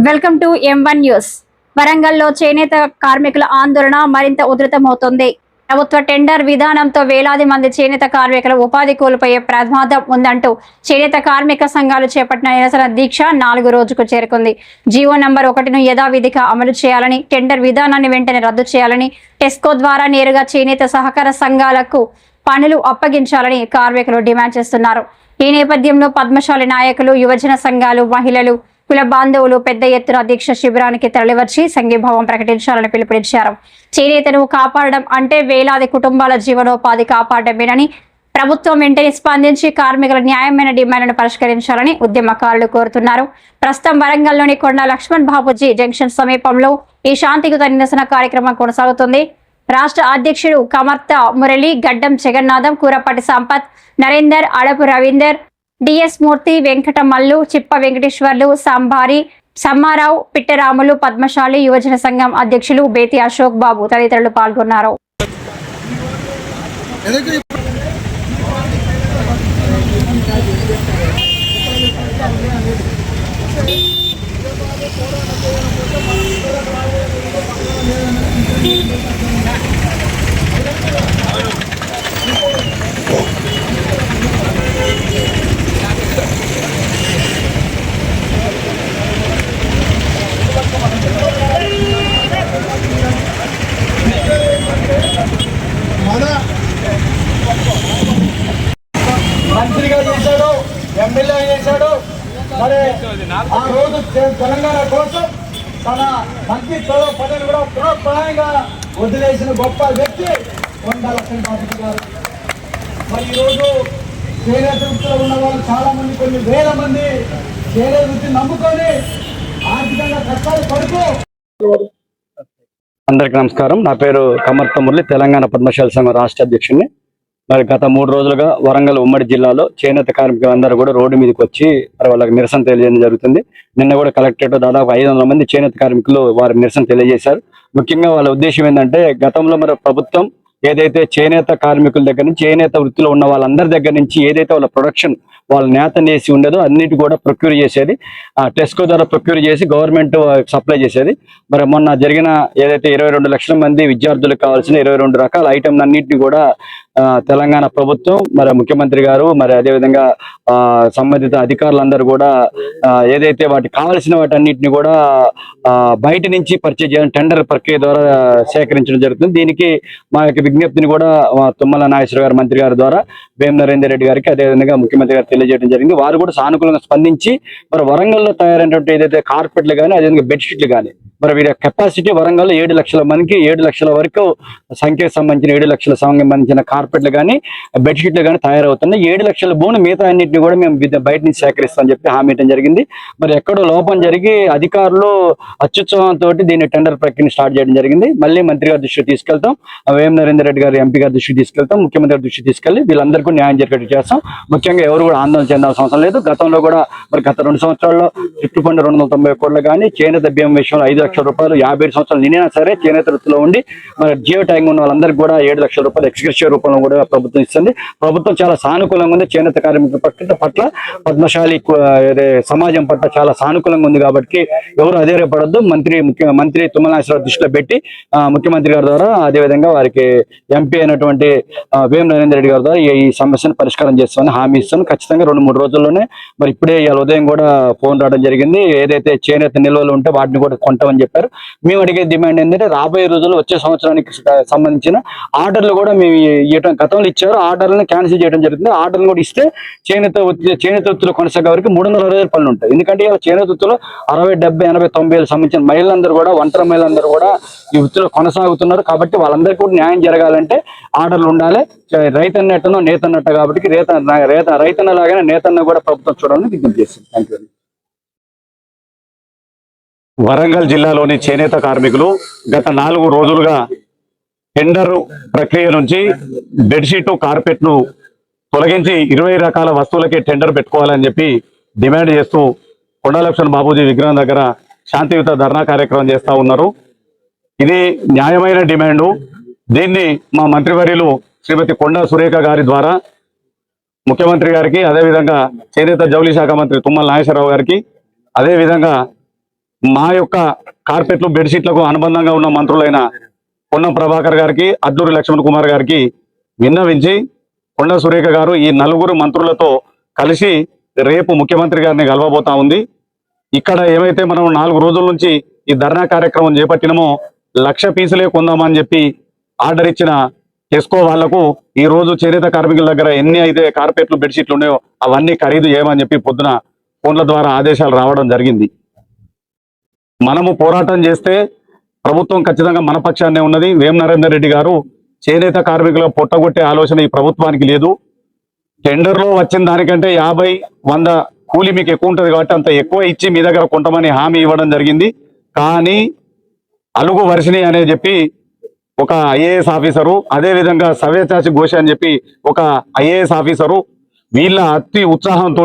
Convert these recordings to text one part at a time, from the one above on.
Welcome to M1 news. వరంగల్లో చేనేత కార్మికుల ఆందోళన మరింత ఉధృతమవుతోంది. ప్రభుత్వ టెండర్ విధానంతో వేలాది మంది చేనేత కార్మికుల ఉపాధి కోల్పోయే ప్రమాదం ఉందంటూ చేనేత కార్మిక సంఘాలు చేపట్టిన నిరసన దీక్ష 4వ రోజుకు చేరుకుంది. జీవో నంబర్ 1ను యథావిధిగా అమలు చేయాలని, టెండర్ విధానాన్ని వెంటనే రద్దు చేయాలని, టెస్కో ద్వారా నేరుగా చేనేత సహకార సంఘాలకు పనులు అప్పగించాలని కార్మికులు డిమాండ్ చేస్తున్నారు. ఈ నేపథ్యంలో పద్మశాలి నాయకులు, యువజన సంఘాలు, మహిళలు, కుల బాంధవులు పెద్ద ఎత్తున దీక్ష శిబిరానికి తరలివచ్చి సంఘీభావం ప్రకటించాలని పిలుపునిచ్చారు. చేనేతను కాపాడడం అంటే వేలాది కుటుంబాల జీవనోపాధి కాపాడమేనని, ప్రభుత్వం వెంటనే స్పందించి కార్మికుల న్యాయమైన డిమాండ్లను పరిష్కరించాలని ఉద్యమకారులు కోరుతున్నారు. ప్రస్తుతం వరంగల్లోని కొండ లక్ష్మణ్ బాబుజీ జంక్షన్ సమీపంలో ఈ శాంతియుత నిరసన కార్యక్రమం కొనసాగుతుంది. రాష్ట్ర అధ్యక్షుడు కమర్త మురళి, గడ్డం జగన్నాథం, కూరపాటి సంపత్, నరేందర్, అడపు రవీందర్, డిఎస్ మూర్తి, వెంకట మల్లు, చిప్ప వెంకటేశ్వర్లు, సంభారి, సమ్మారావు, పిట్టరాములు, పద్మశాలి యువజన సంఘం అధ్యక్షులు బేతి అశోక్ బాబు తదితరులు పాల్గొన్నారు. మంత్రిగా చేశాడు, ఎమ్మెల్యే చేశాడు. మరి ఆ రోజు తెలంగాణ కోసం తన మంత్రి పదవిని కూడా పునఃప్రాయంగా వదిలేసిన గొప్ప వ్యక్తి కొండ లక్ష్మణ్ బాబు గారు. మరి ఈరోజు చేనేత వృత్తిలో ఉన్న వాళ్ళు చాలా మంది, కొన్ని వేల మంది చేనేత వృత్తిని నమ్ముకొని ఆర్థికంగా కష్టాలు పడుతూ. అందరికీ నమస్కారం. నా పేరు కమర్త మురళి, తెలంగాణ పద్మశాలి సంఘం రాష్ట్ర అధ్యక్షుడిని. మరి గత 3 రోజులుగా వరంగల్ ఉమ్మడి జిల్లాలో చేనేత కార్మికులందరూ కూడా రోడ్డు మీదకి వచ్చి మరి వాళ్ళకి నిరసన తెలియజేయడం జరుగుతుంది. నిన్న కూడా కలెక్టరేట్ దాదాపు 500 మంది చేనేత కార్మికులు వారి నిరసన తెలియజేశారు. ముఖ్యంగా వాళ్ళ ఉద్దేశం ఏంటంటే, గతంలో మరి ప్రభుత్వం ఏదైతే చేనేత కార్మికుల దగ్గర నుంచి, చేనేత వృత్తిలో ఉన్న వాళ్ళందరి దగ్గర నుంచి ఏదైతే వాళ్ళ ప్రొడక్షన్, వాళ్ళ నేత నేసి ఉండేదో అన్నిటి కూడా ప్రొక్యూర్ చేసేది, టెస్కో ద్వారా ప్రొక్యూర్ చేసి గవర్నమెంట్ సప్లై చేసేది. మరి మొన్న జరిగిన ఏదైతే 22 లక్షల మంది విద్యార్థులకు కావాల్సిన 22 రకాల ఐటమ్ అన్నింటినీ కూడా తెలంగాణ ప్రభుత్వం, మరి ముఖ్యమంత్రి గారు, మరి అదేవిధంగా సంబంధిత అధికారులందరూ కూడా ఏదైతే వాటికి కావాల్సిన వాటన్నిటిని కూడా బయట నుంచి పర్చేజ్ చేయడం, టెండర్ ప్రక్రియ ద్వారా సేకరించడం జరుగుతుంది. దీనికి మా యొక్క విజ్ఞప్తిని కూడా తుమ్మల నాగేశ్వర గారు మంత్రి గారి ద్వారా వేం నరేందర్ రెడ్డి గారికి, అదేవిధంగా ముఖ్యమంత్రి గారు తెలియజేయడం జరిగింది. వారు కూడా సానుకూలంగా స్పందించి మరి వరంగల్లో తయారైనటువంటి ఏదైతే కార్పెట్లు కానీ, అదేవిధంగా బెడ్షీట్లు కానీ, మరి వీరి కెపాసిటీ వరంగల్లో 7 లక్షల మందికి, 7 లక్షల వరకు సంఖ్యకు సంబంధించిన 7 లక్షల సంబంధించిన కార్పెట్లు కానీ, బెడ్షీట్లు కానీ తయారవుతున్నాయి. 7 లక్షల భూమి మిగతా అన్నింటినీ కూడా మేము బయట నుంచి సేకరిస్తామని చెప్పి హామీ ఇవ్వడం జరిగింది. మరి ఎక్కడో లోపం జరిగి అధికారులు అత్యుత్సాహంతో దీన్ని టెండర్ ప్రక్రియను స్టార్ట్ చేయడం జరిగింది. మళ్ళీ మంత్రి గారి దృష్టికి తీసుకెళ్తాం, వేం నరేందర్ రెడ్డి గారు ఎంపీ గారి దృష్టికి తీసుకెళ్తాం, ముఖ్యమంత్రి గారి దృష్టికి తీసుకెళ్లి వీళ్ళందరికీ న్యాయం జరిగేట్టు చేస్తాం. ముఖ్యంగా ఎవరు కూడా ఆందోళన చెందాల్సిన అవసరం లేదు. గతంలో కూడా మరి గత 2 సంవత్సరాల్లో చుట్టుపండి 290 కోట్లు కానీ, చేనేత బియ్యం విషయంలో 5 లక్షల రూపాయలు, 57 సంవత్సరాలు నిండినా సరే చేనేత వృత్తిలో ఉండి మరి జియో ట్యాగ్ ఉన్న వాళ్ళందరికీ కూడా 7 లక్షల రూపాయలు ఎక్స్గ్రేషియర్ రూపంలో కూడా ప్రభుత్వం ఇస్తుంది. ప్రభుత్వం చాలా సానుకూలంగా ఉంది చేనేత కార్మికుల పట్ల, పద్మశాలి సమాజం పట్ల చాలా సానుకూలంగా ఉంది. కాబట్టి ఎవరు అధైర్యపడద్దు. మంత్రి తుమ్మల నాగేశ్వరరావు దృష్టిలో పెట్టి ముఖ్యమంత్రి గారి ద్వారా, అదేవిధంగా వారికి ఎంపీ అయినటువంటి వేం నరేందర్ రెడ్డి గారి ద్వారా ఈ సమస్యను పరిష్కారం చేస్తామని హామీ ఇస్తాను. ఖచ్చితంగా 2-3 రోజుల్లోనే. మరి ఇప్పుడే ఇవాళ ఉదయం కూడా ఫోన్ రావడం జరిగింది. ఏదైతే చేనేత నిల్వలు ఉంటే వాటిని కూడా కొంటామని చెప్పారు. మేము అడిగే డిమాండ్ ఏంటంటే, రాబోయే రోజుల్లో వచ్చే సంవత్సరానికి సంబంధించిన ఆర్డర్లు కూడా మేము గతంలో ఇచ్చారు, ఆర్డర్లను క్యాన్సిల్ చేయడం జరుగుతుంది. ఆర్డర్లు కూడా ఇస్తే చేనేత వృత్తిలో కొనసాగే వరకు 360 పనులు ఉంటాయి. ఎందుకంటే ఇలా చేనేత వృత్తిలో 60, 70, 80, 90 ఏళ్ళకి సంబంధించిన మహిళలందరూ కూడా, ఒంటరి మహిళలందరూ కూడా ఈ వృత్తిలో కొనసాగుతున్నారు. కాబట్టి వాళ్ళందరికీ కూడా న్యాయం జరగాలంటే ఆర్డర్లు ఉండాలి. రైతన్నట్టునో నేతన్నట్ట, కాబట్టి రైతన్న లాగానే నేతన్న కూడా ప్రభుత్వం చూడాలని విజ్ఞప్తి చేస్తుంది. Thank you. వరంగల్ జిల్లాలోని చేనేత కార్మికులు గత 4 రోజులుగా టెండర్ ప్రక్రియ నుంచి బెడ్షీట్, కార్పెట్ను తొలగించి 20 రకాల వస్తువులకి టెండర్ పెట్టుకోవాలని చెప్పి డిమాండ్ చేస్తూ కొండ లక్ష్మణ్ బాబుజీ విగ్రహం దగ్గర శాంతియుత ధర్నా కార్యక్రమం చేస్తూ ఉన్నారు. ఇది న్యాయమైన డిమాండు. దీన్ని మా మంత్రివర్యులు శ్రీమతి కొండా సురేఖ గారి ద్వారా ముఖ్యమంత్రి గారికి, అదేవిధంగా చేనేత జౌళి శాఖ మంత్రి తుమ్మల నాగేశ్వరరావు గారికి, అదేవిధంగా మా యొక్క కార్పెట్లు బెడ్షీట్లకు అనుబంధంగా ఉన్న మంత్రులైన పొన్నం ప్రభాకర్ గారికి, అడ్లూరి లక్ష్మణ్ కుమార్ గారికి విన్నవించి కొండ సురేఖ గారు ఈ నలుగురు మంత్రులతో కలిసి రేపు ముఖ్యమంత్రి గారిని కలవబోతా ఉంది. ఇక్కడ ఏమైతే మనం 4 రోజుల నుంచి ఈ ధర్నా కార్యక్రమం చేపట్టినమో 1,00,000 పీసులే కొందామని చెప్పి ఆర్డర్ ఇచ్చిన టెస్కో వాళ్లకు ఈ రోజు చేనేత కార్మికుల దగ్గర ఎన్ని అయితే కార్పెట్లు బెడ్షీట్లు ఉన్నాయో అవన్నీ ఖరీదు చేయమని చెప్పి పొద్దున ఫోన్ల ద్వారా ఆదేశాలు రావడం జరిగింది. మనము పోరాటం చేస్తే ప్రభుత్వం ఖచ్చితంగా మన పక్షాన్నే ఉన్నది. వేం నరేందర్ రెడ్డి గారు చేనేత కార్మికుల పొట్టగొట్టే ఆలోచన ఈ ప్రభుత్వానికి లేదు. టెండర్లో వచ్చిన దానికంటే 50, 100 కూలి మీకు ఎక్కువ ఉంటుంది కాబట్టి అంత ఎక్కువ ఇచ్చి మీ దగ్గర కొంటమని హామీ ఇవ్వడం జరిగింది. కానీ అలుగు వర్షిణి అనే చెప్పి ఒక ఐఏఎస్ ఆఫీసరు, అదేవిధంగా సవ్యచాచి ఘోష్ అని చెప్పి ఒక ఐఏఎస్ ఆఫీసరు వీళ్ళ అతి ఉత్సాహంతో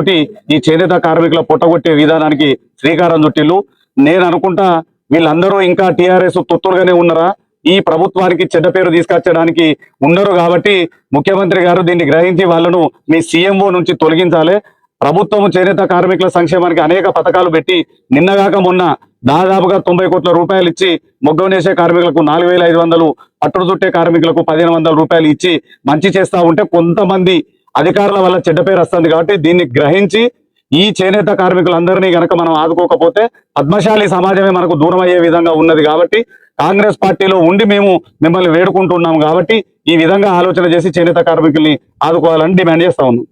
ఈ చేనేత కార్మికుల పొట్టగొట్టే విధానానికి శ్రీకారం చుట్టిల్లు. నేను అనుకుంటా వీళ్ళందరూ ఇంకా టీఆర్ఎస్ తొత్తులుగానే ఉన్నారా, ఈ ప్రభుత్వానికి చెడ్డ పేరు తీసుకొచ్చడానికి ఉండరు. కాబట్టి ముఖ్యమంత్రి గారు దీన్ని గ్రహించి వాళ్ళను మీ సీఎంఓ నుంచి తొలగించాలి. ప్రభుత్వం చేనేత కార్మికుల సంక్షేమానికి అనేక పథకాలు పెట్టి నిన్నగాక మొన్న దాదాపుగా 90 కోట్ల రూపాయలు ఇచ్చి మొగ్గం నేసే కార్మికులకు 4,500, పట్టుడు చుట్టే కార్మికులకు 1,500 రూపాయలు ఇచ్చి మంచి చేస్తా ఉంటే కొంతమంది అధికారుల వల్ల చెడ్డ పేరు వస్తుంది. కాబట్టి దీన్ని గ్రహించి ఈ చేనేత కార్మికులందరినీ గనక మనం ఆదుకోకపోతే పద్మశాలి సమాజమే మనకు దూరం అయ్యే విధంగా ఉన్నది. కాబట్టి కాంగ్రెస్ పార్టీలో ఉండి మేము మిమ్మల్ని వేడుకుంటున్నాం. కాబట్టి ఈ విధంగా ఆలోచన చేసి చేనేత కార్మికుల్ని ఆదుకోవాలని డిమాండ్ చేస్తా ఉన్నాం.